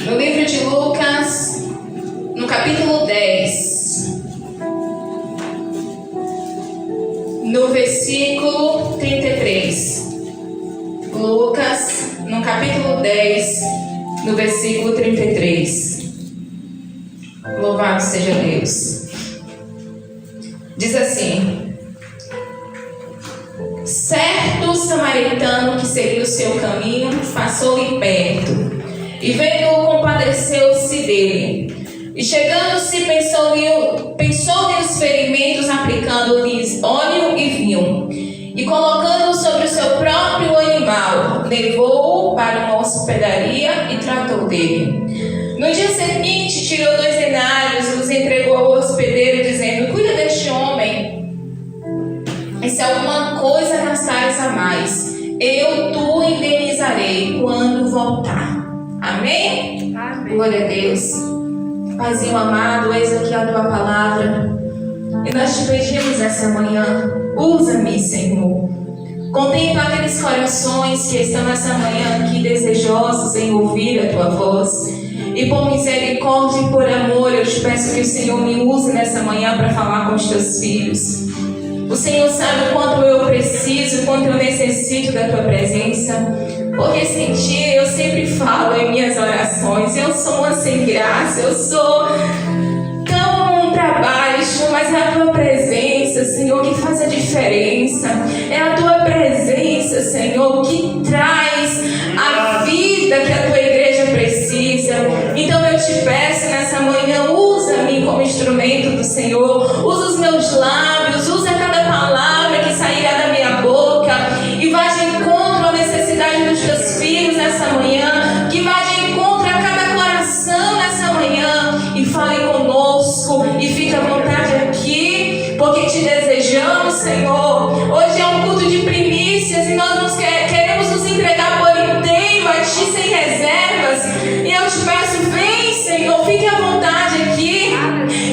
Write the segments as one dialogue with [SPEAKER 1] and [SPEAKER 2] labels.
[SPEAKER 1] No livro de Lucas, no capítulo 10, no versículo 33. Lucas, no capítulo 10, no versículo 33. Louvado seja Deus. Diz assim: certo samaritano que seguiu o seu caminho passou-lhe perto, e vendo-o compadeceu-se dele. E chegando-se, pensou-lhe os ferimentos, aplicando-lhes óleo e vinho. E colocando-o sobre o seu próprio animal, levou-o para uma hospedaria e tratou dele. No dia seguinte, tirou 2 denários e os entregou ao hospedeiro, dizendo: cuida deste homem, e se alguma coisa gastares a mais, eu tu indenizarei quando voltar. Amém?
[SPEAKER 2] Amém.
[SPEAKER 1] Glória a Deus. Paizinho amado, eis aqui a tua palavra, e nós te pedimos essa manhã: usa-me, Senhor. Contempla aqueles corações que estão nessa manhã aqui desejosos em ouvir a tua voz. E por misericórdia e por amor, eu te peço que o Senhor me use nessa manhã para falar com os teus filhos. O Senhor sabe o quanto eu preciso, o quanto eu necessito da tua presença. Porque sem ti, eu sempre falo em minhas orações, eu sou uma sem graça, eu sou tão para baixo, mas é a tua presença, Senhor, que faz a diferença. É a tua presença, Senhor, que traz a vida que a tua igreja precisa. Então eu te peço nessa manhã: usa-me como instrumento do Senhor, usa os meus lábios, usa cada palavra que sairá da minha boca e vá de encontro à necessidade dos teus filhos nessa manhã, que vá de encontro a cada coração nessa manhã e fale conosco e fique à vontade aqui, porque te desejamos, Senhor. Hoje é um culto de primícias e nós queremos nos entregar por inteiro a ti sem reservas. E eu te peço: vem, Senhor, fique à vontade aqui,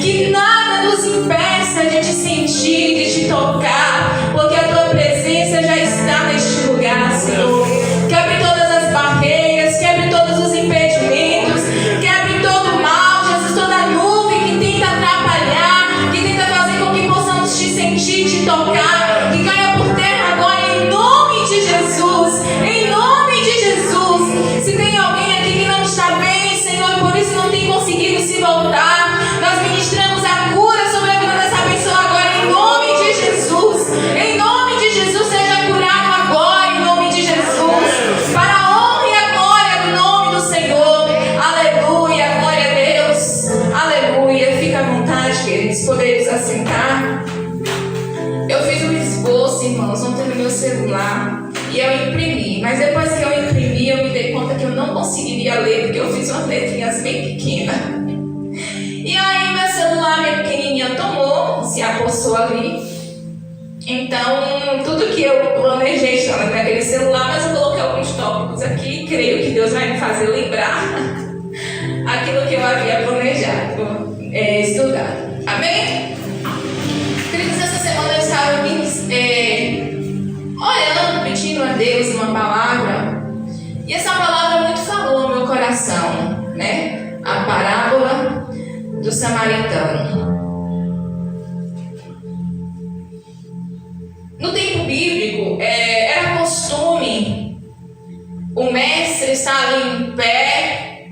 [SPEAKER 1] que nada nos impeça de te sentir, de te tocar, porque a tua presença já está neste lugar, Senhor. Quebre todas as barreiras, quebre todos os impedimentos, quebre todo o mal, Jesus, toda nuvem que tenta atrapalhar, que tenta fazer com que possamos te sentir, te tocar, que caia por terra agora em nome de Jesus, em nome de Jesus. Se tem alguém aqui que não está bem, Senhor, e por isso não tem conseguido se voltar, nós ministramos a cura sobre a vida dessa pessoa agora em nome de Jesus. Em nome de Jesus, seja curado agora em nome de Jesus, para a honra e a glória do nome do Senhor. Aleluia, glória a Deus, aleluia. Fica à vontade, queridos, poderes assentar. Eu fiz um esboço, irmãos, ontem no meu celular e eu imprimi, mas depois que eu imprimi, eu me dei conta que eu não conseguiria ler, porque eu fiz umas letrinhas bem pequenas. E aí meu celular, minha pequenininha, tomou, se apossou ali. Então, tudo que eu planejei estava naquele celular, mas eu coloquei alguns tópicos aqui e creio que Deus vai me fazer lembrar aquilo que eu havia planejado estudar. Amém? Queridos, essa semana eu estava orando, pedindo a Deus uma palavra, e essa palavra muito falou no meu coração, né? A parábola do samaritano. No tempo bíblico, era costume o mestre estar ali em pé,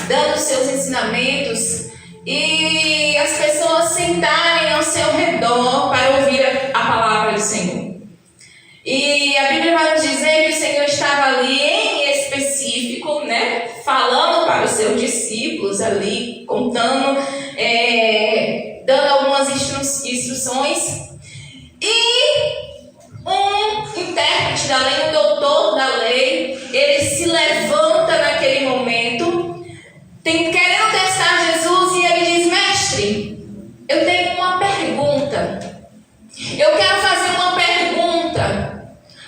[SPEAKER 1] dando seus ensinamentos, e as pessoas sentarem ao seu redor para ouvir a palavra do Senhor. E a Bíblia vai nos dizer que o Senhor estava ali em específico, né, falando para os seus discípulos ali, contando, dando algumas instruções. E um intérprete da lei, um doutor da lei, ele se levanta naquele momento, querendo testar Jesus, e ele diz: mestre, eu tenho uma pergunta. Eu quero fazer uma pergunta.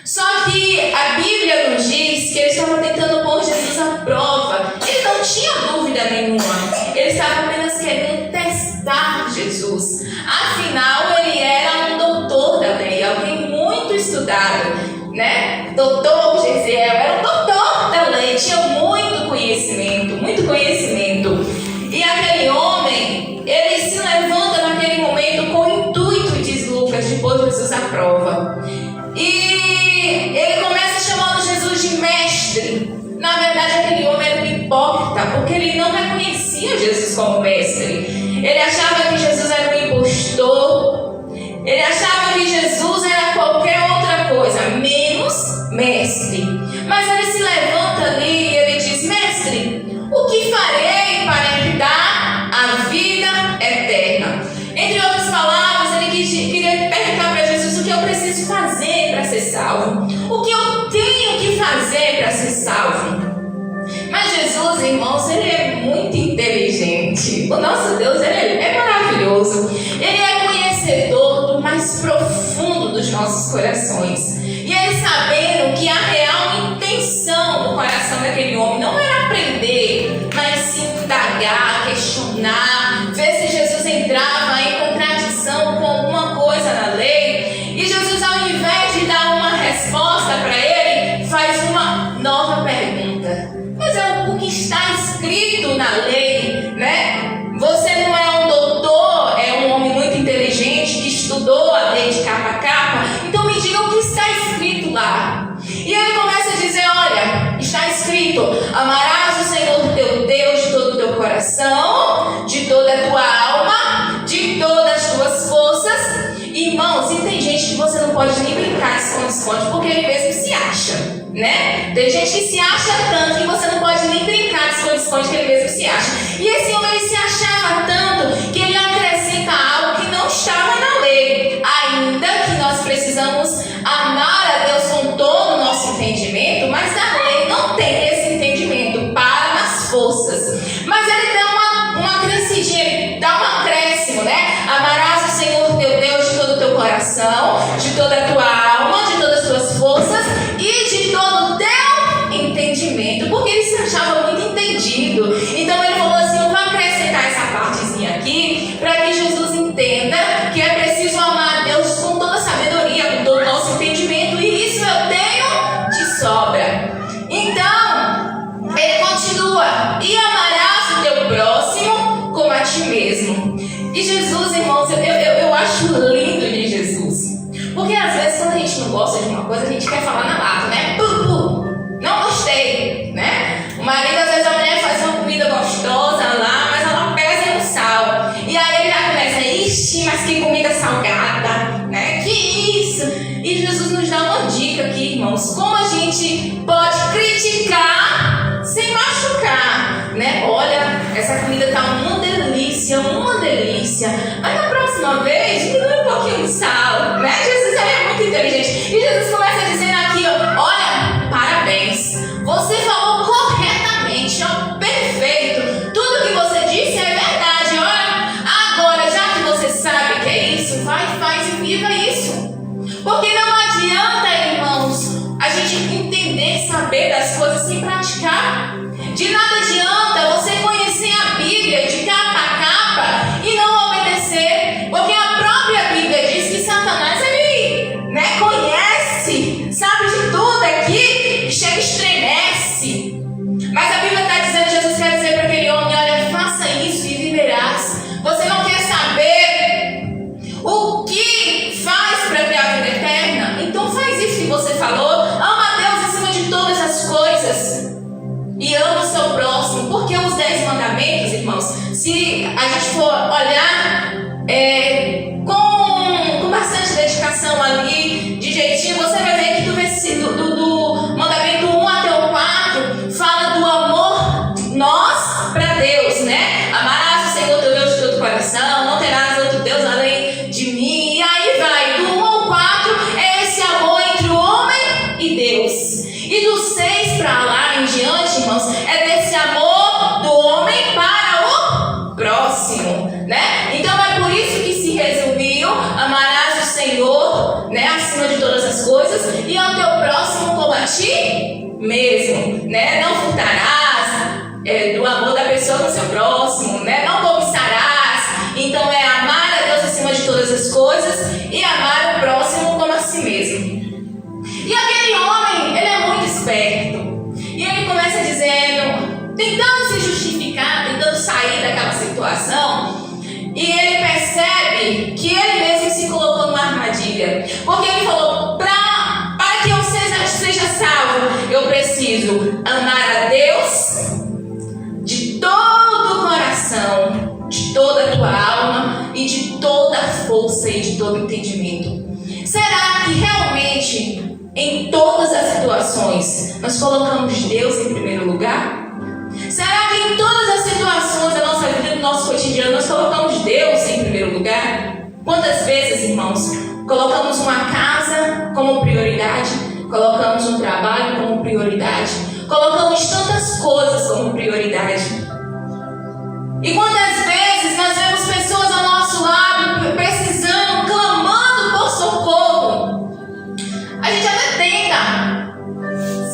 [SPEAKER 1] Só que a Bíblia nos diz que ele estava tentando pôr Jesus à prova. Ele não tinha dúvida nenhuma. Ele estava apenas querendo testar Jesus. Afinal, ele era um doutor da lei, alguém muito estudado, né? Doutor Gesiel era um doutor da lei, tinha muito conhecimento porque ele não reconhecia Jesus como mestre. Ele achava que Jesus era um impostor. Ele achava que Jesus era qualquer outra coisa, menos mestre. Mas ele se levanta ali e ele diz: mestre, o que farei para herdar a vida eterna? Entre outras palavras, ele queria perguntar para Jesus: o que eu preciso fazer para ser salvo? O que eu tenho que fazer para ser salvo? Mas Jesus, irmãos, ele é muito inteligente. O nosso Deus, ele é maravilhoso. Ele é conhecedor do mais profundo dos nossos corações. E ele, sabendo que a real intenção do coração daquele homem não era aprender, mas sim indagar, questionar, ver se Jesus entrava em contradição com alguma coisa na lei. E Jesus, ao invés de dar uma resposta para ele, faz uma nova pergunta. Mas é o que está escrito na lei, né? Você não é um doutor, é um homem muito inteligente que estudou a lei de capa a capa. Então me diga o que está escrito lá. E ele começa a dizer: olha, está escrito: amarás o Senhor teu Deus de todo o teu coração, de toda a tua alma, de todas as tuas forças. Irmãos, e tem gente que você não pode nem brincar de esconde-esconde, porque ele mesmo se acha, né? Tem gente que se acha tanto que você não pode nem brincar de esconde-esconde, que ele mesmo se acha. E esse homem, ele se achava tanto que ele acrescenta algo que não estava na lei. Ainda que nós precisamos amar a Deus com todo o nosso entendimento, mas a lei não tem esse entendimento para nas forças. Mas ele dá uma crescidinha, ele dá um acréscimo, né? Amarás o Senhor teu Deus de todo o teu coração, de toda a tua alma, de todas as tuas forças e de todo o teu entendimento, porque ele se achava muito entendido. Então ele falou assim: eu vou acrescentar essa partezinha aqui para que Jesus entenda que é preciso amar a Deus com toda a sabedoria, com todo o nosso entendimento, e isso eu tenho de sobra. Então ele continua: e amarás o teu próximo como a ti mesmo. E Jesus, irmãos, eu acho lindo de Jesus, porque às vezes quando a gente não gosta de uma coisa, a gente quer falar na lata, né? Não gostei, né? O marido, às vezes a mulher faz uma comida gostosa lá, mas ela pesa no sal. E aí ele já começa: ixi, mas que comida salgada, né? Que isso? E Jesus nos dá uma dica aqui, irmãos, como a gente pode criticar sem machucar, né? Olha, essa comida tá uma delícia, mas na próxima vez diminui um pouquinho de sal, né? Jesus é muito inteligente. E Jesus começa dizendo aqui: olha, parabéns, você falou corretamente, perfeito, tudo que você disse é verdade. Olha, agora, já que você sabe que é isso, vai, faz e viva isso. Porque não adianta, irmãos, a gente entender, saber das coisas sem praticar. De nada adianta você conhecer a Bíblia de capa a capa e não obedecer, porque a própria Bíblia diz que Satanás, ele, né, conhece, sabe de tudo aqui, chega e estremece. Mas a Bíblia está dizendo, Jesus quer dizer para aquele homem: olha, faça isso e viverás. Você não quer saber o que faz para ter a vida eterna? Então faz isso que você falou: ama a Deus acima de todas as coisas e ama o seu próximo. Porque os 10 mandamentos, irmãos, se a gente for olhar com bastante dedicação ali, de jeitinho, você vai ver que do mandamento 1 até o 4 fala do amor nós para Deus, né? Amarás o Senhor teu Deus de todo o coração, não terás outro Deus além de mim. E aí vai, do 1 ao 4 é esse amor entre o homem e Deus. E do 6 para lá em diante, irmãos, é desse amor do homem para o próximo, né? Então é por isso que se resumiu: amarás o Senhor, né, acima de todas as coisas, e ao teu próximo como a ti mesmo, né? Não furtarás, do amor da pessoa no seu próximo, né? Não cobiçarás. Então é amar a Deus acima de todas as coisas e amar o próximo como a si mesmo. E aquele homem, ele é muito esperto. E ele começa dizendo, tentando se justificar, tentando sair daquela situação. E ele percebe que ele mesmo se colocou numa armadilha. Porque ele falou, para que eu seja salvo, eu preciso amar a Deus de em todas as situações, nós colocamos Deus em primeiro lugar? Será que em todas as situações da nossa vida, do nosso cotidiano, nós colocamos Deus em primeiro lugar? Quantas vezes, irmãos, colocamos uma casa como prioridade, colocamos um trabalho como prioridade, colocamos tantas coisas como prioridade? E quantas vezes nós vemos pessoas ao nosso lado precisando, clamando por socorro? A gente até tenta,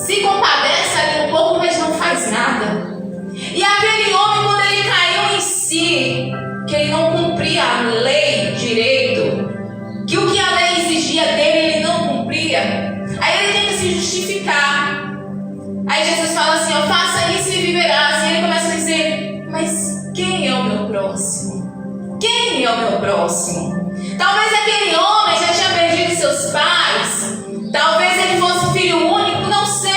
[SPEAKER 1] se compadece ali um pouco, mas não faz nada. E aquele homem, quando ele caiu em si, que ele não cumpria a lei direito, que o que a lei exigia dele, ele não cumpria, aí ele tem que se justificar. Aí Jesus fala assim, ó, faça isso e viverás. E ele começa a dizer, mas quem é o meu próximo? Quem é o meu próximo? Talvez aquele homem já tinha perdido seus pais, talvez ele fosse filho único, não sei,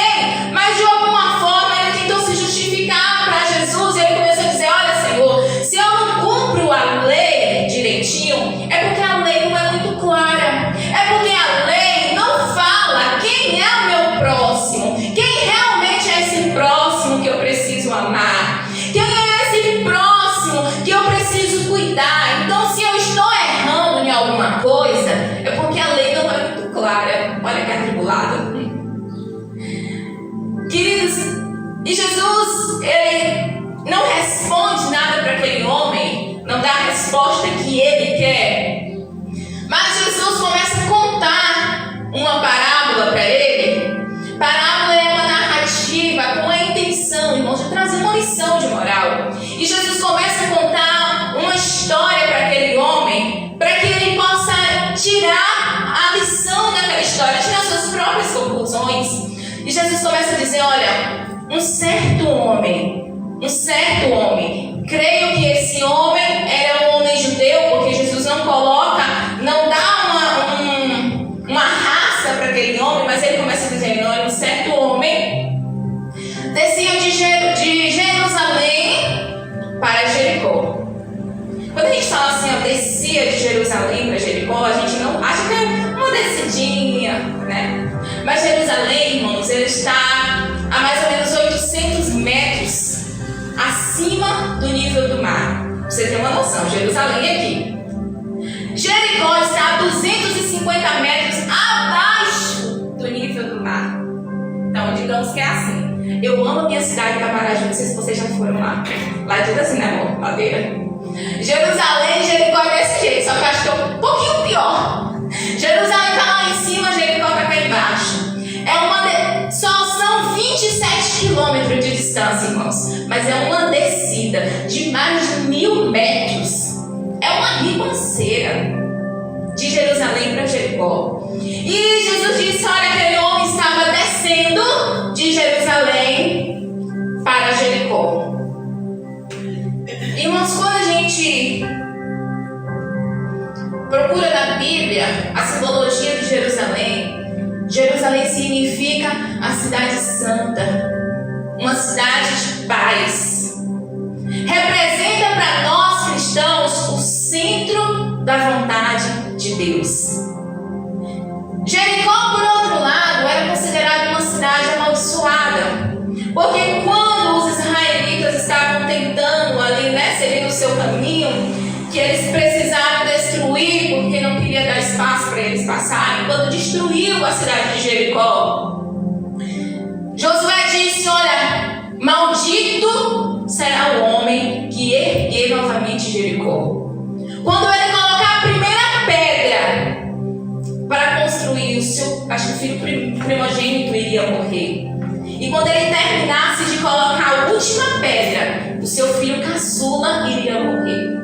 [SPEAKER 1] mas de alguma forma ele tentou se justificar para Jesus e ele começou a dizer, olha Senhor, se eu não cumpro a lei direitinho, é porque a lei não é muito clara, é porque a lei não fala quem é o meu próximo, quem realmente é esse próximo que eu preciso amar, quem é esse próximo que eu preciso cuidar. Então, se eu estou errando em alguma coisa, é porque a lei não é muito clara. Olha que atribulado. Queridos, e Jesus, ele não responde nada para aquele homem, não dá a resposta que ele quer. Mas Jesus começa a contar uma parábola para ele. Parábola é uma narrativa com a intenção, irmãos, de trazer uma lição de moral. E Jesus começa a contar uma história para aquele homem, para que ele possa tirar a lição daquela história, tirar suas próprias conclusões. E Jesus começa a dizer, olha, um certo homem, creio que esse homem era um homem judeu, porque Jesus não coloca, não dá uma raça para aquele homem, mas ele começa a dizer, olha, um certo homem descia de Jerusalém para Jericó. Quando a gente fala assim, ó, descia de Jerusalém para Jericó, a gente não acha que é uma descidinha, né? Mas Jerusalém, irmãos, ele está a mais ou menos 800 metros acima do nível do mar. Pra você ter uma noção, Jerusalém é aqui. Jericó está a 250 metros abaixo do nível do mar. Então, digamos que é assim. Eu amo a minha cidade, Camaragibe, não sei se vocês já foram lá. Lá é tudo assim, né, amor? Ladeira. Jerusalém e Jericó é desse jeito, só que eu acho que é um pouquinho pior. Jerusalém está lá em cima, Jericó está cá embaixo. Só são 27 quilômetros de distância, irmãos. Mas é uma descida de mais de 1000 metros. É uma ribanceira de Jerusalém para Jericó. E Jesus disse, olha, aquele homem estava descendo de Jerusalém para Jericó. Irmãos, quando a gente procura na Bíblia a simbologia de Jerusalém, Jerusalém significa a cidade santa, uma cidade de paz. Representa para nós cristãos o centro da vontade de Deus. Jericó, por outro lado, era considerada uma cidade amaldiçoada, porque quando os israelitas estavam tentando ali, né, seguir no seu caminho, que eles precisaram destruir, porque não queria dar espaço para eles passarem, quando destruiu a cidade de Jericó, Josué disse, olha, maldito será o homem que erguer novamente Jericó. Quando ele colocar a primeira pedra para construir o seu, acho que o filho primogênito iria morrer. E quando ele terminasse de colocar a última pedra, o seu filho caçula iria morrer.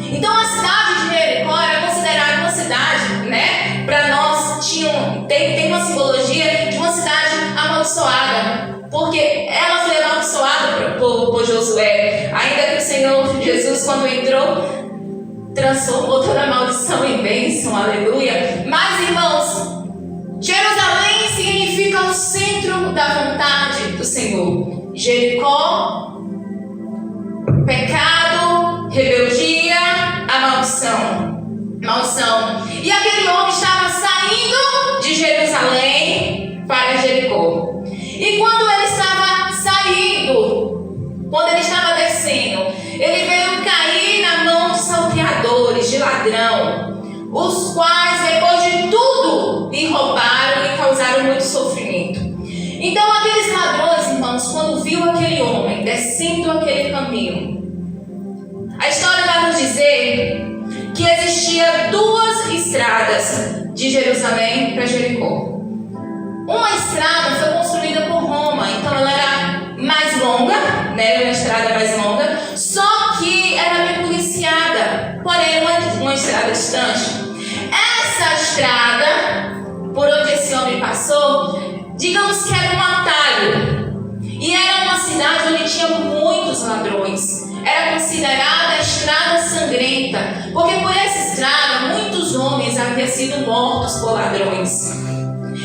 [SPEAKER 1] Então a cidade de Jericó era considerada uma cidade, né? Para nós tem uma simbologia de uma cidade amaldiçoada, porque ela foi amaldiçoada por Josué. Ainda que o Senhor Jesus, quando entrou, transformou toda a maldição em bênção, aleluia. Mas, irmãos, Jerusalém significa o centro da vontade do Senhor. Jericó, pecado, rebeldia, a maldição. E aquele homem estava saindo de Jerusalém ladrão, os quais, depois de tudo, lhe roubaram e causaram muito sofrimento. Então, aqueles ladrões, irmãos, quando viu aquele homem descendo aquele caminho, a história vai nos dizer que existia duas estradas de Jerusalém para Jericó. Uma estrada foi construída por Roma, então ela era mais longa, né? Era uma estrada mais longa, só que era bem policiada, porém uma estrada distante. Essa estrada, por onde esse homem passou, digamos que era um atalho, e era uma cidade onde tinha muitos ladrões. Era considerada a estrada sangrenta, porque por essa estrada muitos homens haviam sido mortos por ladrões.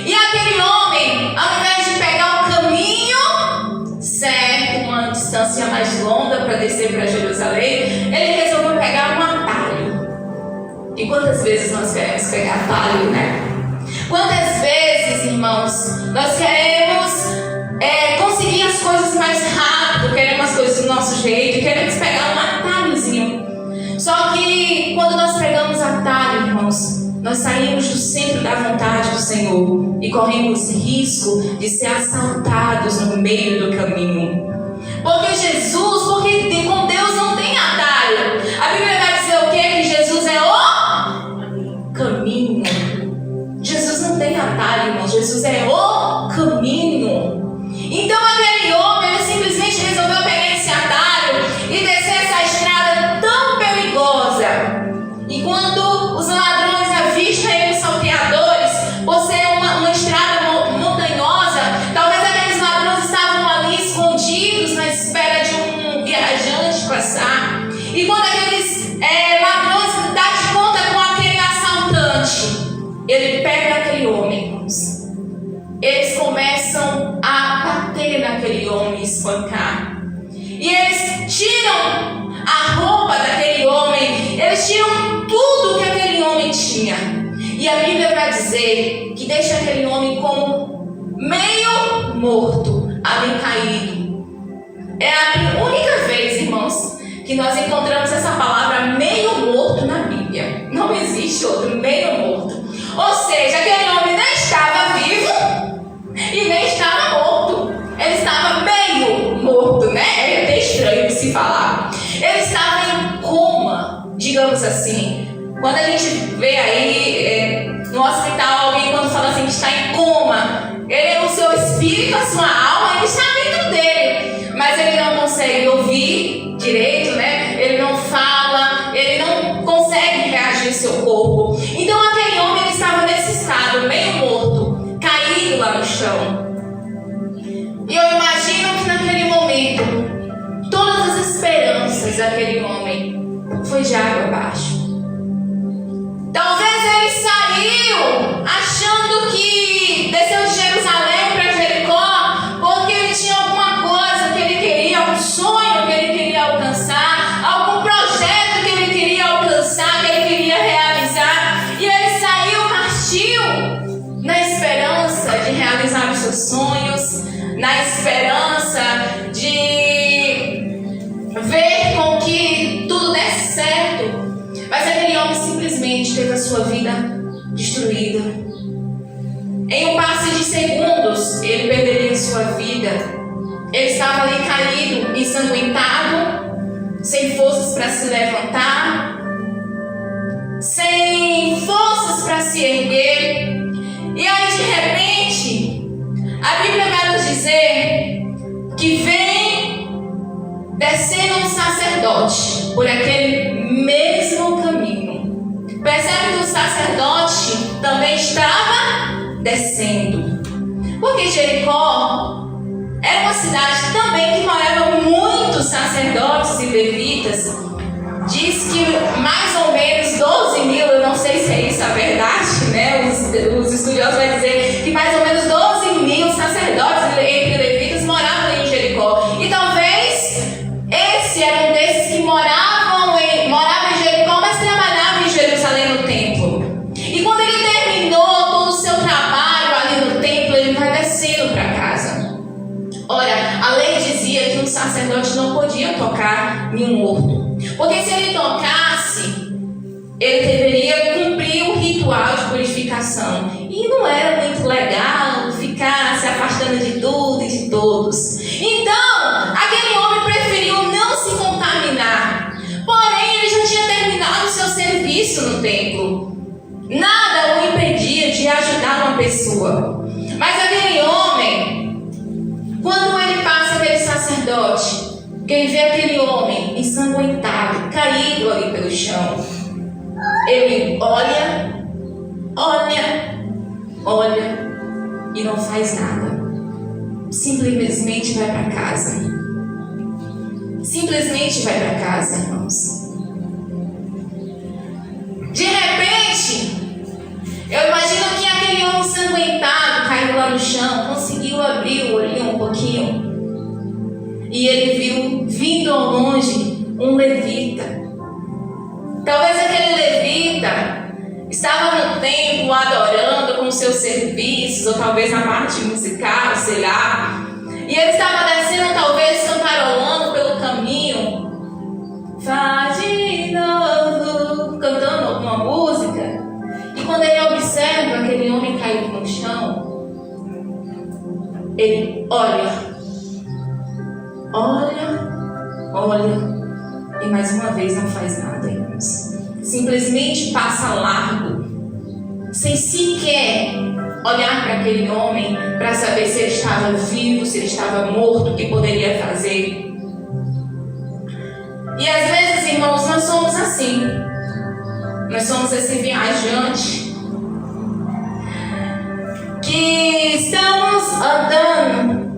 [SPEAKER 1] E aquele homem, ao invés de pegar o caminho certo, uma distância mais longa para descer para Jerusalém, ele resolveu pegar um atalho. E quantas vezes nós queremos pegar atalho, né? Quantas vezes, irmãos, nós queremos conseguir as coisas mais rápido, queremos as coisas do nosso jeito, queremos pegar um atalhozinho. Só que quando nós pegamos atalho, irmãos, nós saímos do centro da vontade do Senhor e corremos risco de ser assaltados no meio do caminho. Porque com Deus não tem atalho. A Bíblia vai dizer o quê? Que Jesus é o caminho. Jesus não tem atalho, irmão. Jesus é o caminho. Então aquele homem, ele simplesmente resolveu pegar esse atalho e descer essa estrada tão perigosa. E quando os ladrões avistam eles salteadores, por ser uma estrada montanhosa, talvez aqueles ladrões estavam ali escondidos na espera de um viajante passar. E quando aqueles ladrões dão de conta com aquele assaltante, ele pega aquele homem, irmãos. Eles começam a bater naquele homem, espancar. E eles tiram a roupa daquele homem, eles tiram tudo que aquele homem tinha. E a Bíblia vai dizer que deixa aquele homem como meio morto, ali caído. É a única vez, irmãos, que nós encontramos essa palavra meio morto na Bíblia. Não existe outro meio morto. Ou seja, aquele homem nem estava vivo e nem estava morto. Ele estava meio morto, né? É até estranho de se falar. Ele estava em coma, digamos assim. Quando a gente vê aí no hospital alguém quando fala assim que está em coma, o seu espírito, a sua alma, ele está dentro dele, mas ele não consegue ouvir direito, né? Ele não fala, ele não consegue reagir ao seu corpo. Então aquele homem, ele estava nesse estado, meio morto, caído lá no chão. E eu imagino que naquele momento todas as esperanças daquele homem foi de água abaixo. Talvez ele saiu achando que desceu de Jerusalém para Jericó porque ele tinha alguma coisa que ele queria, algum sonho que ele queria alcançar, algum projeto que ele queria alcançar, que ele queria realizar. E ele partiu na esperança de realizar os seus sonhos, na esperança de ver com que tudo desse certo. Mas aquele homem simplesmente teve a sua vida destruída. Em um passe de segundos, ele perderia a sua vida. Ele estava ali caído, ensanguentado, sem forças para se levantar, sem forças para se erguer. E aí, de repente, a Bíblia vai nos dizer que vem descendo um sacerdote por aquele mesmo caminho. Percebe que o sacerdote também estava descendo, porque Jericó era uma cidade também que moravam muitos sacerdotes e levitas. Diz que mais ou menos 12 mil, eu não sei se é isso a verdade, né? Os estudiosos vão dizer que mais ou menos 12 mil sacerdotes e levitas moravam em Jericó. E talvez esse era um desses que morava em Jericó, mas trabalhava em Jerusalém no templo. E quando ele terminou todo o seu trabalho ali no templo, ele vai descendo para casa. Ora, a lei dizia que um sacerdote não podia tocar em um morto, porque se ele tocasse, ele deveria cumprir o ritual de purificação. E não era muito legal ficar se afastando de tudo e de todos. Então, aquele homem preferiu não se contaminar. Porém, ele já tinha terminado o seu serviço no templo. Nada o impedia de ajudar uma pessoa. Mas aquele homem, quando ele passa aquele sacerdote, que ele vê aquele homem ensanguentado, caído ali pelo chão, ele olha e não faz nada. Simplesmente vai para casa. Simplesmente vai para casa, irmãos. De repente, eu imagino que aquele homem ensanguentado caiu lá no chão, conseguiu abrir o olhinho um pouquinho, e ele viu vindo ao longe um levita. Talvez aquele levita estava no templo adorando com seus serviços, ou talvez na parte musical, sei lá. E ele estava descendo, talvez cantarolando pelo caminho. Vá de novo, cantando alguma música. E quando ele observa aquele homem caído no chão, ele olha, e mais uma vez não faz nada, irmãos. Simplesmente passa largo, sem sequer olhar para aquele homem para saber se ele estava vivo, se ele estava morto, o que poderia fazer. E às vezes, irmãos, nós somos assim. Nós somos esse viajante que estamos andando.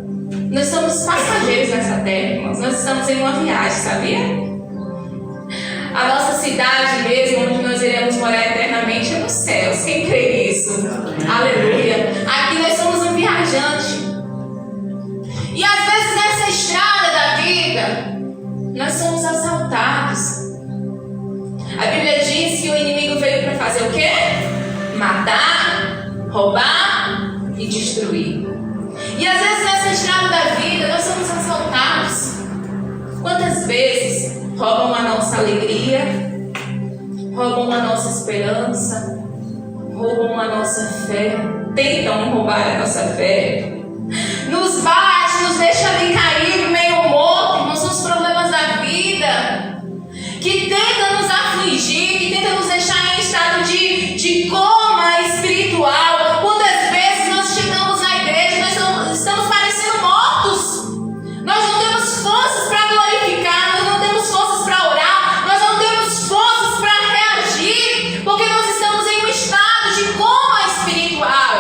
[SPEAKER 1] Nós somos passageiros nessa terra, irmãos. Nós estamos em uma viagem, sabia? A nossa cidade mesmo, onde nós iremos morar eternamente, é nos céus. Quem crê nisso? Aleluia. Aqui nós somos um viajante. E às vezes nessa estrada da vida, nós somos assaltados. A Bíblia diz que o inimigo veio para fazer o quê? Matar, roubar e destruir. E às vezes nessa estrada da vida, nós somos assaltados. Quantas vezes roubam a nossa alegria, roubam a nossa esperança, roubam a nossa fé, tentam roubar a nossa fé, nos bate, nos deixa ali caído, meio morto, irmãos, são os problemas da vida, que tentam nos afligir, que tentam nos deixar em estado de coma espiritual. Quantas vezes nós chegamos na igreja, nós estamos parecendo mortos, nós não temos forças para glorificar, nós não temos forças para orar, nós não temos forças para reagir, porque nós estamos em um estado de coma espiritual,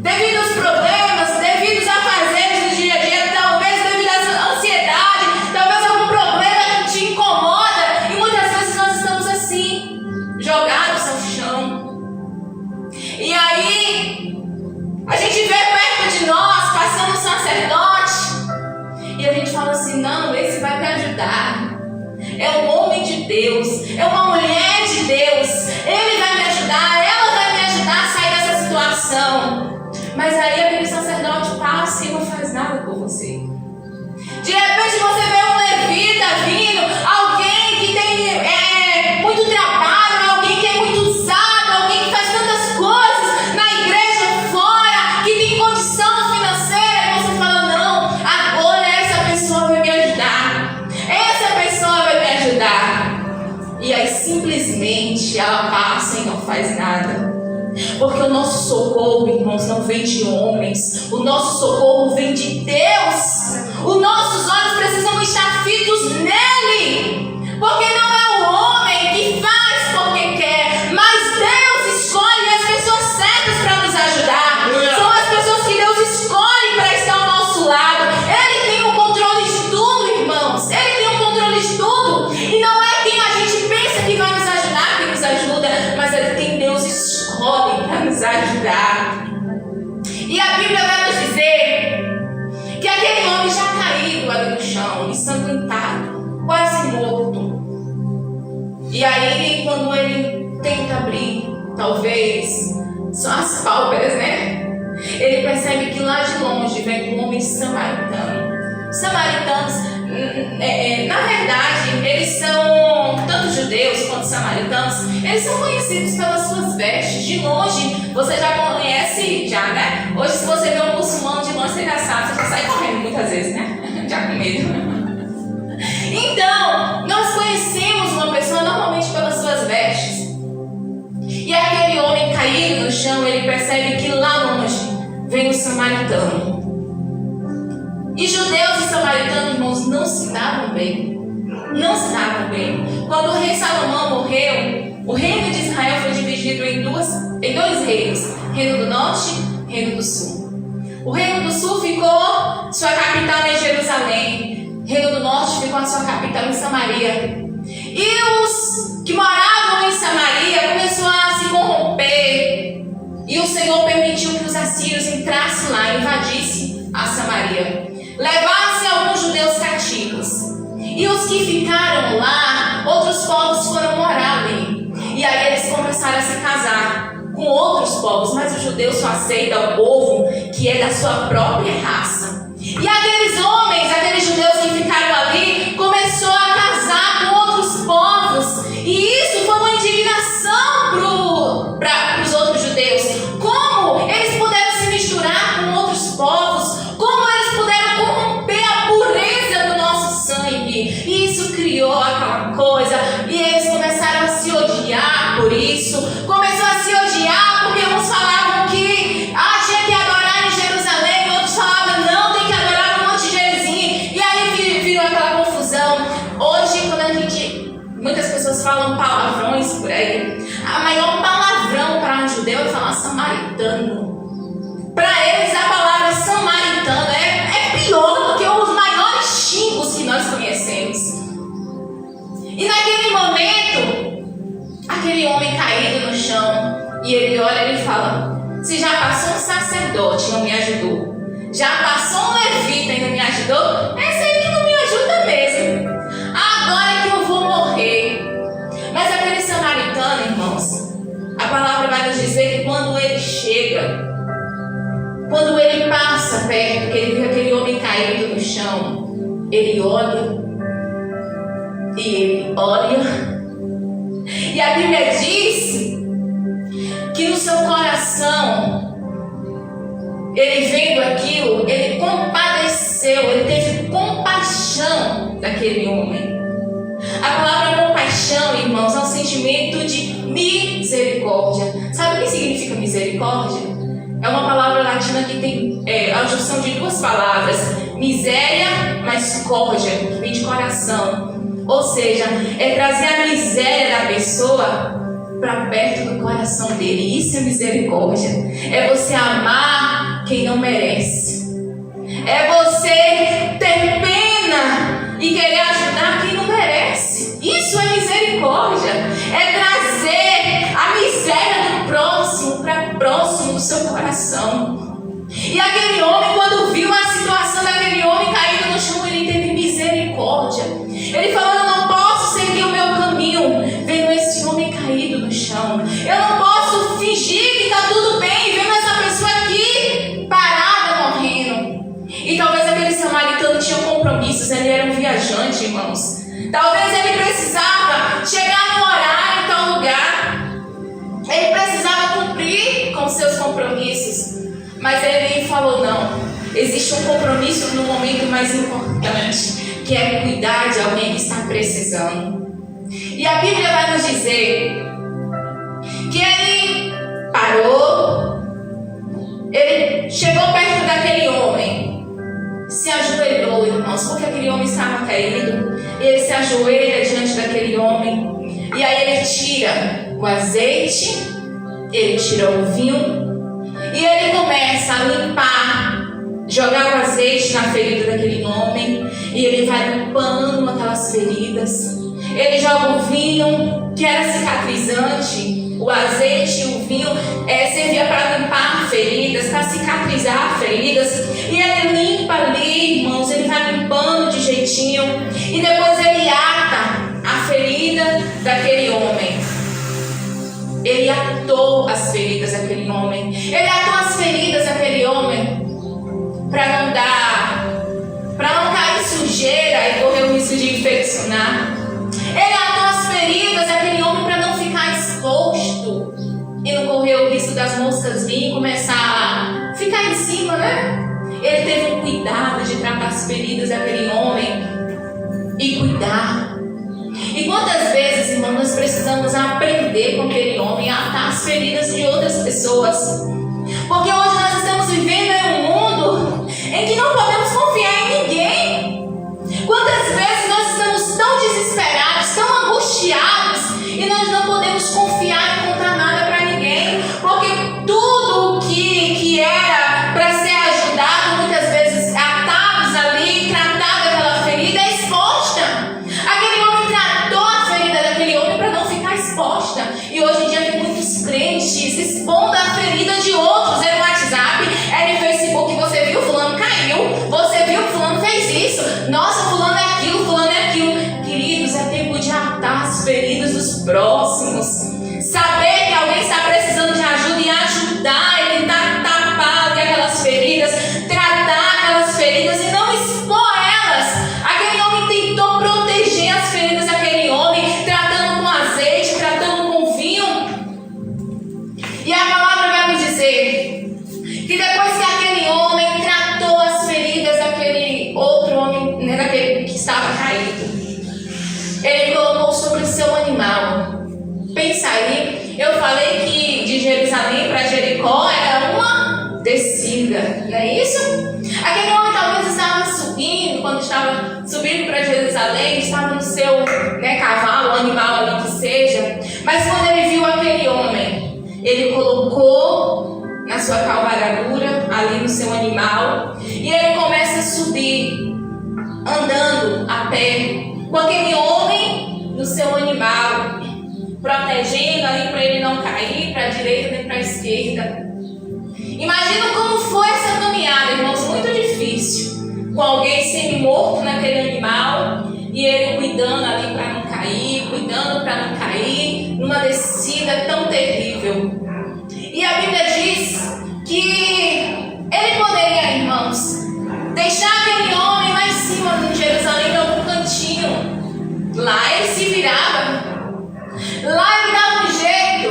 [SPEAKER 1] devido aos problemas, devido aos afazeres do dia a dia, talvez devido à ansiedade, talvez algum problema que te incomoda, e muitas vezes nós estamos assim, jogados ao chão. E aí, a gente vê perto de nós, passando um sacerdote, e a gente fala assim, não, esse vai me ajudar. É um homem de Deus, é uma mulher de Deus, ele vai me ajudar, ela vai me ajudar a sair dessa situação. Mas aí aquele sacerdote passa e não faz nada por você. De repente você vê um levita vindo, alguém que tem muito trabalho, alguém que é muito usado, alguém que faz tantas coisas na igreja, fora, que tem condição financeira, e você fala, não, agora essa pessoa vai me ajudar, essa pessoa vai me ajudar. E aí simplesmente ela passa e não faz nada. Porque o nosso socorro, irmãos, não vem de homens, o nosso socorro vem de Deus. Os nossos olhos precisam estar fitos nele, porque não é o homem que faz porque quer, mas Deus escolhe as pessoas certas para nos ajudar. São as pessoas que Deus escolhe para estar ao nosso lado. Ele tem o controle de tudo, irmãos, ele tem o controle de tudo, e não é quem a gente pensa que vai nos ajudar que nos ajuda, mas é quem Deus escolhe para nos ajudar. E a Bíblia vai nos dizer que aquele homem já caído ali no chão, ensanguentado, quase morto. E aí, quando ele tenta abrir, talvez, só as pálpebras, né? Ele percebe que lá de longe vem um homem samaritano. Samaritanos, na verdade, eles são, tanto judeus quanto samaritanos, Eles são conhecidos pelas suas vestes. De longe, você já conhece, né? Hoje, se você vê um muçulmano de longe, você já sabe, você já sai correndo muitas vezes, né? Já com medo. Então, nós conhecemos uma pessoa normalmente pelas suas vestes. E aquele homem caído no chão, ele percebe que lá longe vem o samaritano. E judeus e samaritanos, irmãos, não se davam bem. Não se davam bem. Quando o rei Salomão morreu, o reino de Israel foi dividido em dois reinos: Reino do Norte e Reino do Sul. O Reino do Sul ficou sua capital em Jerusalém. O Reino do Norte ficou a sua capital em Samaria. E os que moravam em Samaria começaram a se corromper. E o Senhor permitiu que os assírios entrassem lá e invadissem a Samaria. Levaram-se alguns judeus cativos. E os que ficaram lá, outros povos foram morar ali. E aí eles começaram a se casar com outros povos. Mas os judeus só aceitam o povo que é da sua própria raça. E aqueles homens, aqueles judeus que ficaram ali, começaram a casar com outros povos. E isso foi uma indignação para os outros judeus. Como eles puderam se misturar com outros povos? Como eles puderam corromper a pureza do nosso sangue? E isso criou aquela coisa. E eles começaram a se odiar por isso. Começou a se odiar porque uns falavam que tinha que adorar em Jerusalém. Outros falavam, não, tem que adorar no Monte Gerizim. E aí virou aquela confusão. Hoje, quando muitas pessoas falam palavrões por aí, a maior palavrão para um judeu é falar samaritano. Para eles a palavra samaritano é pior do que os maiores xingos que nós conhecemos. E naquele momento, aquele homem caído no chão, e ele olha e fala: se já passou um sacerdote e não me ajudou, já passou um levita e não me ajudou, esse aí que não me ajuda mesmo. Agora que eu vou morrer. Mas aquele samaritano, irmãos, a palavra vai nos dizer que quando ele chega, quando ele passa perto, que ele vê aquele homem caído no chão, ele olha. E ele olha. E a Bíblia diz que no seu coração, ele vendo aquilo, ele compadeceu, ele teve compaixão daquele homem. A palavra compaixão, irmãos, é um sentimento de misericórdia. Sabe o que significa misericórdia? É uma palavra latina que tem a junção de duas palavras: miséria mais córdia, que vem de coração. Ou seja, é trazer a miséria da pessoa para perto do coração dele. Isso é misericórdia. É você amar quem não merece. É você ter pena e querer ajudar quem não merece. Isso é misericórdia. É trazer a miséria do próximo para próximo do seu coração. E aquele homem, quando viu a situação daquele homem caído no chão, ele teve misericórdia. Ele falou: eu não posso seguir o meu caminho vendo esse homem caído no chão. Eu não posso fingir que está tudo bem vendo essa pessoa aqui parada morrendo. E talvez aquele samaritano tinha compromissos, ele era um viajante, irmãos. Talvez ele precisava chegar no horário em tal lugar. Ele precisava cumprir com seus compromissos. Mas ele falou: não, existe um compromisso no momento mais importante, que é cuidar de alguém que está precisando. E a Bíblia vai nos dizer que ele parou, ele chegou perto daquele homem, se ajoelhou, irmãos, porque aquele homem estava caído. Ele se ajoelha diante daquele homem, e aí ele tira o azeite, ele tira o vinho, e ele começa a limpar, jogar o azeite na ferida daquele homem, e ele vai limpando aquelas feridas. Ele joga o vinho, que era cicatrizante. O azeite e o vinho servia para limpar feridas, para cicatrizar feridas. E ele limpa ali, irmãos, ele vai limpando de jeitinho. E depois ele ata a ferida daquele homem. Ele atou as feridas daquele homem. Ele atou as feridas daquele homem para não cair sujeira e risco de infeccionar. Ele atou as feridas daquele homem para não ficar exposto. moscas virem e começar a ficar em cima, né? Ele teve um cuidado de tratar as feridas daquele homem e cuidar. E quantas vezes, irmão, nós precisamos aprender com aquele homem a atar as feridas de outras pessoas? Porque hoje nós estamos vivendo em um mundo em que não podemos confiar em ninguém. Quantas vezes nós estamos tão desesperados, tão angustiados, e nós não podemos confiar e contar nada para ninguém, porque tudo que era para ser ajudado, muitas vezes atados ali, tratado aquela ferida, é exposta. Aquele homem tratou a ferida daquele homem para não ficar exposta. E hoje em dia tem muitos crentes expondo a ferida de outros. É no WhatsApp, é no Facebook. Você viu, fulano caiu. Você viu, fulano fez isso. Nossa, fulano é aquilo, fulano é aquilo. Queridos, é tempo de atar as feridas dos próximos. Saber que alguém está precisando de ajuda e ajudar e tentar tapar aquelas feridas, tratar aquelas feridas e não expor elas. Aquele homem tentou proteger as feridas daquele homem, tratando com azeite, tratando com vinho. E a palavra vai nos dizer que depois que aquele homem tratou as feridas daquele outro homem, né, daquele que estava caído, ele colocou sobre o seu animal. Pensa aí, eu falei que de Jerusalém para Jericó era uma descida, não é isso? Aquele homem talvez estava subindo, quando estava subindo para Jerusalém, estava no seu, né, cavalo, animal ali que seja, mas quando ele viu aquele homem, ele colocou na sua cavalgadura, ali no seu animal, e ele começa a subir, andando a pé, com aquele homem no seu animal, protegendo ali para ele não cair para a direita nem para a esquerda. Imagina como foi essa caminhada, irmãos, muito difícil, com alguém semi-morto naquele animal e ele cuidando ali para não cair, cuidando para não cair, numa descida tão terrível. E a Bíblia diz que ele poderia, irmãos, deixar aquele homem lá em cima em Jerusalém, em algum cantinho. Lá ele se virava. Lá ele dava um jeito.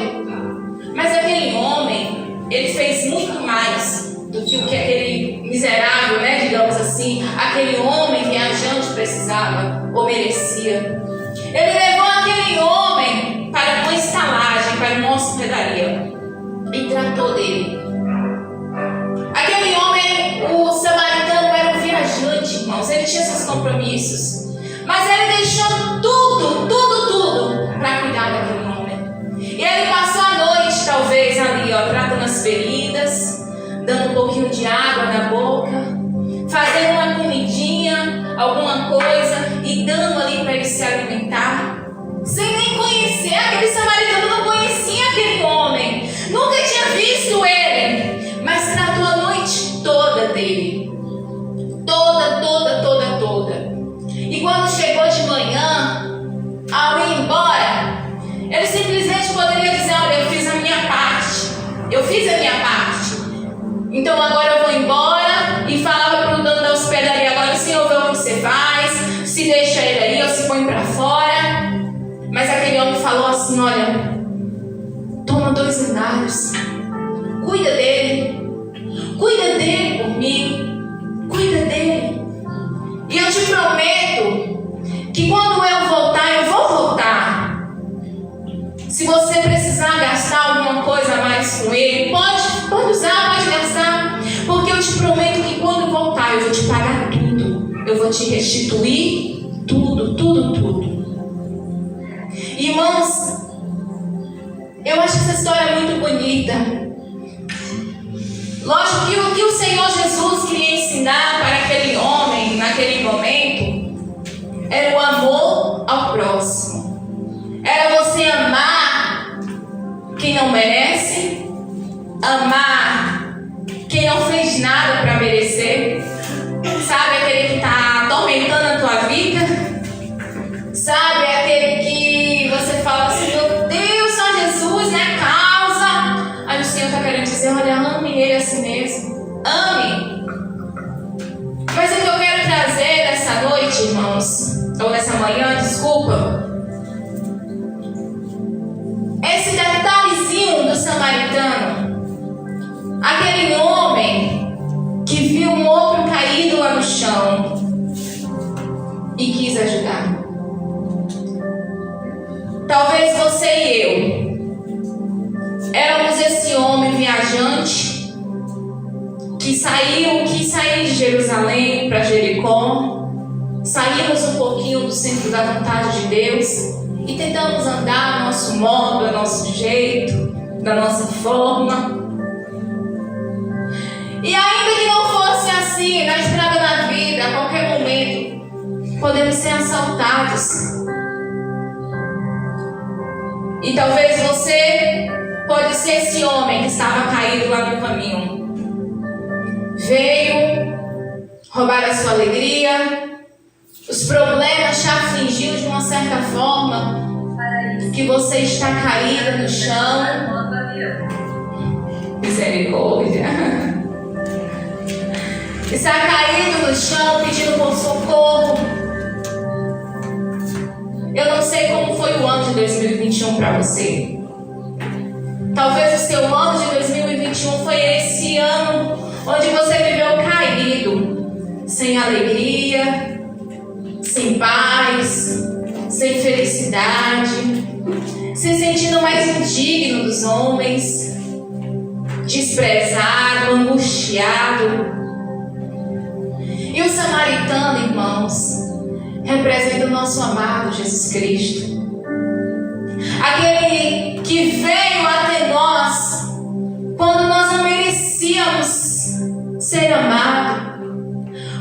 [SPEAKER 1] Mas aquele homem, ele fez muito mais do que o que aquele miserável, né, digamos assim, aquele homem viajante precisava ou merecia. Ele levou aquele homem para uma estalagem, para uma hospedaria e tratou dele. Aquele homem, o samaritano, era um viajante, irmãos, ele tinha seus compromissos. Mas ele deixou tudo para cuidar daquele homem. E ele passou a noite, talvez, ali, ó, tratando as feridas, dando um pouquinho de água na boca, fazendo uma comidinha, alguma coisa, e dando ali para ele se alimentar. Sem nem conhecer, aquele samaritano não conhecia aquele homem, nunca tinha visto ele, mas tratou a noite toda dele. Toda. E quando chegou de manhã, ao ir embora, ele simplesmente poderia dizer: olha, eu fiz a minha parte, então agora eu vou embora. E falava para o dono da hospedaria: agora o senhor vê o que você faz, se deixa ele aí ou se põe para fora. Mas aquele homem falou assim: olha, toma 2 denários, cuida dele por mim, cuida dele. E eu te prometo que quando eu voltar, eu vou voltar. Se você precisar gastar alguma coisa a mais com ele, pode usar, pode gastar. Porque eu te prometo que quando eu voltar, eu vou te pagar tudo. Eu vou te restituir tudo. Irmãos, eu acho essa história muito bonita. Lógico que o que o Senhor Jesus queria ensinar para aquele homem, naquele momento, era o amor ao próximo. Era você amar quem não merece, amar quem não fez nada para merecer. Sabe aquele que está atormentando a tua vida? Sabe aquele que você fala assim: meu Deus, só Jesus, né? Causa. Aí o Senhor está querendo dizer: olha, ame ele assim mesmo. Ame. Mas o que eu quero trazer nessa noite, irmãos, ou nessa manhã, desculpa, esse detalhezinho do samaritano, aquele homem que viu um outro caído lá no chão e quis ajudar. Talvez você e eu éramos esse homem viajante que quis sair de Jerusalém para Jericó. Saímos um pouquinho do centro da vontade de Deus e tentamos andar do nosso modo, do nosso jeito, da nossa forma. E ainda que não fosse assim, na estrada da vida, a qualquer momento podemos ser assaltados. E talvez você pode ser esse homem que estava caído lá no caminho. Veio roubar a sua alegria, os problemas te afligiu de uma certa forma, que você está caída no chão. Misericórdia. Está caído no chão pedindo por socorro. Eu não sei como foi o ano de 2021 para você. Talvez o seu ano de 2021 foi esse ano onde você viveu caído, sem alegria, sem paz, sem felicidade, se sentindo mais indigno dos homens, desprezado, angustiado. E o samaritano, irmãos, representa o nosso amado Jesus Cristo. Aquele que veio até nós quando nós não merecíamos ser amados,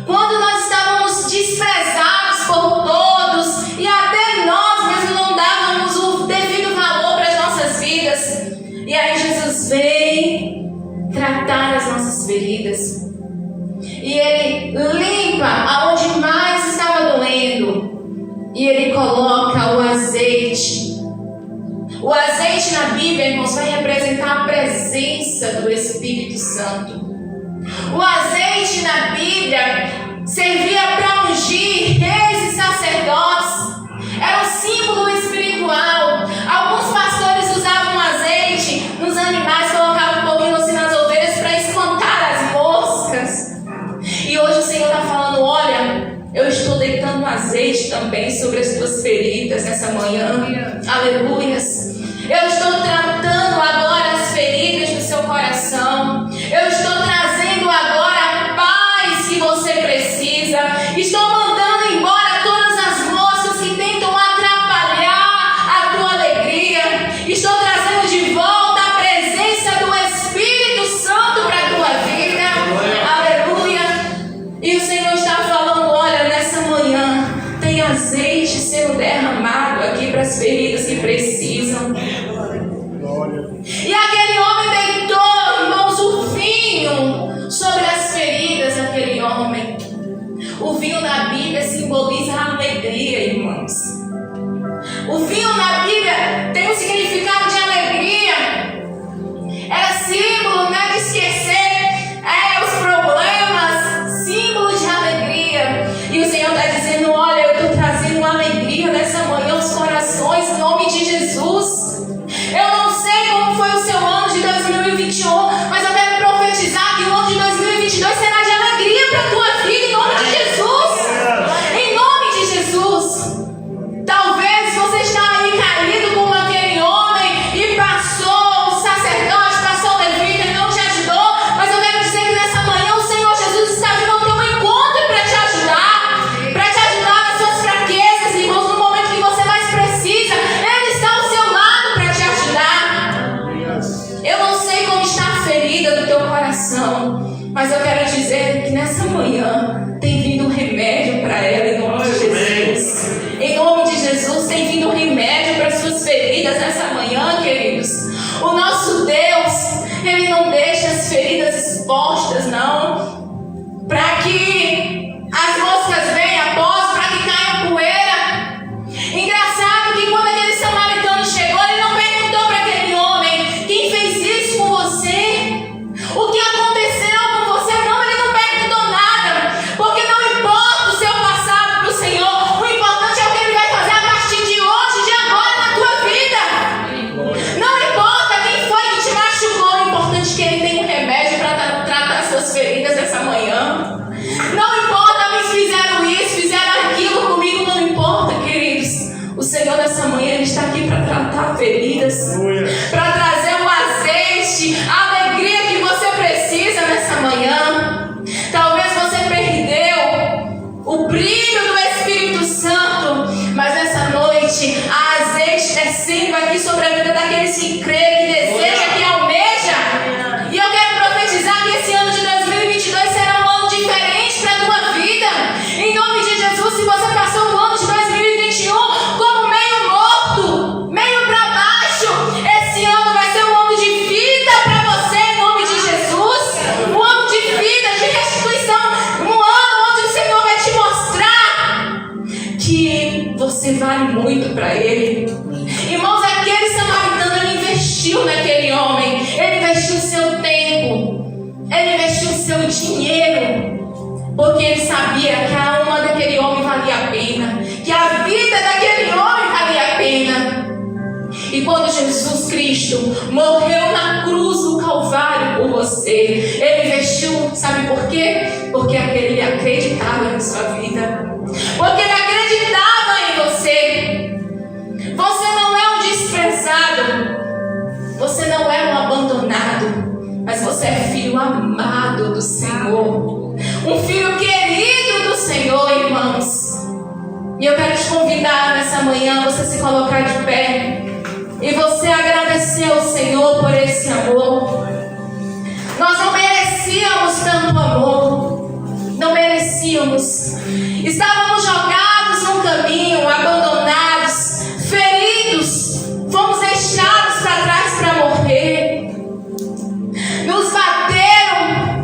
[SPEAKER 1] quando nós estávamos desprezados por todos e até nós mesmos não dávamos o devido valor para as nossas vidas. E aí Jesus veio tratar as nossas feridas. E Ele limpa aonde mais estava doendo. E Ele coloca o azeite. O azeite na Bíblia, irmãos, vai representar a presença do Espírito Santo. O azeite na Bíblia servia para ungir reis e sacerdotes. Era um símbolo espiritual. Alguns pastores usavam azeite nos animais, colocavam um pouquinho assim nas ovelhas para espantar as moscas. E hoje o Senhor está falando: olha, eu estou deitando azeite também sobre as tuas feridas nessa manhã. Aleluias. Eu estou tratando agora as feridas do seu coração. Eu estou trazendo agora a paz que você precisa. Estou mandando embora todas as moscas que tentam atrapalhar a tua alegria. Estou trazendo de volta a presença do Espírito Santo para a tua vida. Aleluia. E o Senhor está falando: olha, nessa manhã tem azeite sendo derramado aqui para as feridas que precisam. E aquele homem deitou, irmãos, o vinho sobre as feridas daquele homem. O vinho na Bíblia simboliza a alegria, irmãos. O vinho na Bíblia tem um significado de alegria. Era símbolo, né, de esquecer os problemas, símbolo de alegria. E o Senhor está dizendo: olha, eu estou trazendo uma alegria nessa manhã aos corações, em nome de Jesus. Eu não sei como foi o seu ano de 2021, mas eu quero profetizar que o ano de 2022 será de alegria para a tua vida, em nome de Jesus. Em nome de Jesus. Talvez você está aí caído como aquele homem e passou o sacerdote, passou o levita e não te ajudou, mas eu quero dizer que nessa manhã o Senhor Jesus está vindo ao teu encontro para te ajudar nas suas fraquezas, irmãos, no momento que você mais precisa. Ele está ao seu lado para te ajudar. Eu não sei como está a ferida do teu coração, mas eu quero dizer que nessa manhã tem vindo um remédio para ela, em nome de Jesus. Em nome de Jesus tem vindo um remédio para as suas feridas nessa manhã, queridos. O nosso Deus, Ele não deixa as feridas expostas, não, para que as moscas venham após, para que caia poeira. Engraçado que quando aquele samaritano chegou, ele não perguntou para aquele homem: quem fez isso com você? O que aconteceu com você? Não, ele não perguntou nada, porque não importa o seu passado para o Senhor. O importante é o que Ele vai fazer a partir de hoje, de agora, na tua vida. Não importa quem foi que te machucou, o importante é que Ele tem um remédio para vidas, para trazer o azeite, a alegria que você precisa nessa manhã. Talvez você perdeu o brilho do Espírito Santo, mas nessa noite há azeite descendo aqui sobre a vida daqueles que creem, que desejam, que almejam. E eu quero profetizar que esse ano de 2022 será um ano diferente para a tua vida. Em nome de Jesus, se você passou o ano de 2021 como meio morto, meio para baixo, esse ano vai ser um ano de vida para você, em nome de Jesus. Um ano de vida, de restituição. Um ano onde o Senhor vai te mostrar que você vale muito para Ele. Irmãos, aquele samaritano, ele investiu naquele homem. Ele investiu o seu tempo, ele investiu o seu dinheiro, porque ele sabia que a alma daquele homem valia a pena, que a vida daquele homem valia a pena. E quando Jesus Cristo morreu na cruz do Calvário por você, ele investiu, sabe por quê? Porque ele acreditava na sua vida, porque ele acreditava em você. Você não é um desprezado, você não é um abandonado, mas você é filho amado do Senhor, um filho querido do Senhor, irmãos. E eu quero te convidar nessa manhã, você se colocar de pé e você agradecer ao Senhor por esse amor. Nós não merecíamos tanto amor, não merecíamos. Estávamos jogados num caminho, abandonados, feridos, fomos deixados para trás para morrer. Nos bateram,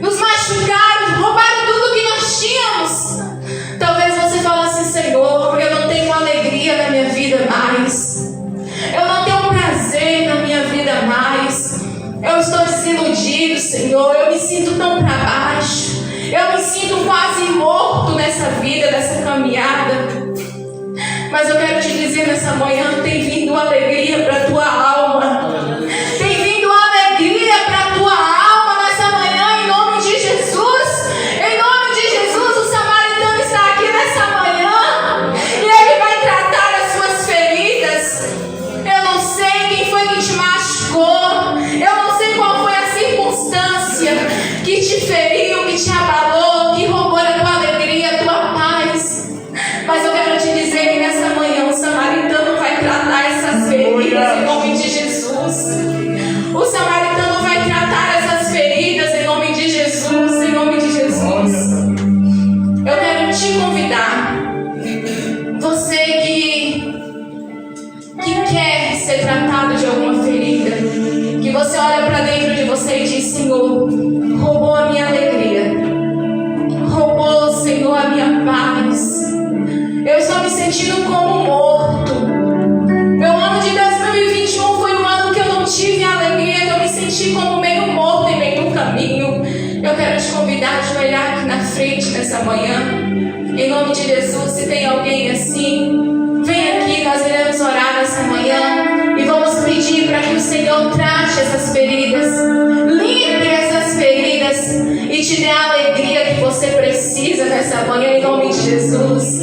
[SPEAKER 1] nos machucaram, roubaram tudo que nós tínhamos. Talvez você fale assim: Senhor, eu não tenho alegria na minha vida mais, eu não tenho prazer na minha vida mais, eu estou desiludido, Senhor, eu me sinto tão para baixo, eu me sinto quase morto nessa vida, nessa caminhada. Mas eu quero te dizer nessa manhã, tem vindo alegria para a tua alma. Tem vindo alegria para a tua alma nessa manhã, em nome de Jesus. Em nome de Jesus, o samaritano está aqui nessa manhã e ele vai tratar as suas feridas. Eu não sei quem foi que te machucou, eu não sei qual foi a circunstância que te feriu, que te abalou, que roubou a tua alegria, a tua paz. Mas eu quero te dizer que nessa manhã o samaritano vai tratar essas feridas em nome de Jesus. O samaritano vai tratar essas feridas em nome de Jesus, em nome de Jesus. Eu quero te convidar, você que quer ser tratado de alguma ferida, que você olha para dentro de você e diz: Senhor, roubou a minha alegria, roubou, Senhor, a minha paz. Eu estou me sentindo como morto. Meu ano de 2021 foi um ano que eu não tive alegria, que eu me senti como meio morto em meio do caminho. Eu quero te convidar a ajoelhar aqui na frente nessa manhã, em nome de Jesus. Se tem alguém assim, vem aqui, nós iremos orar nessa manhã e vamos pedir para que o Senhor trate essas feridas, limpe essas feridas e te dê a alegria que você precisa nessa manhã, em nome de Jesus.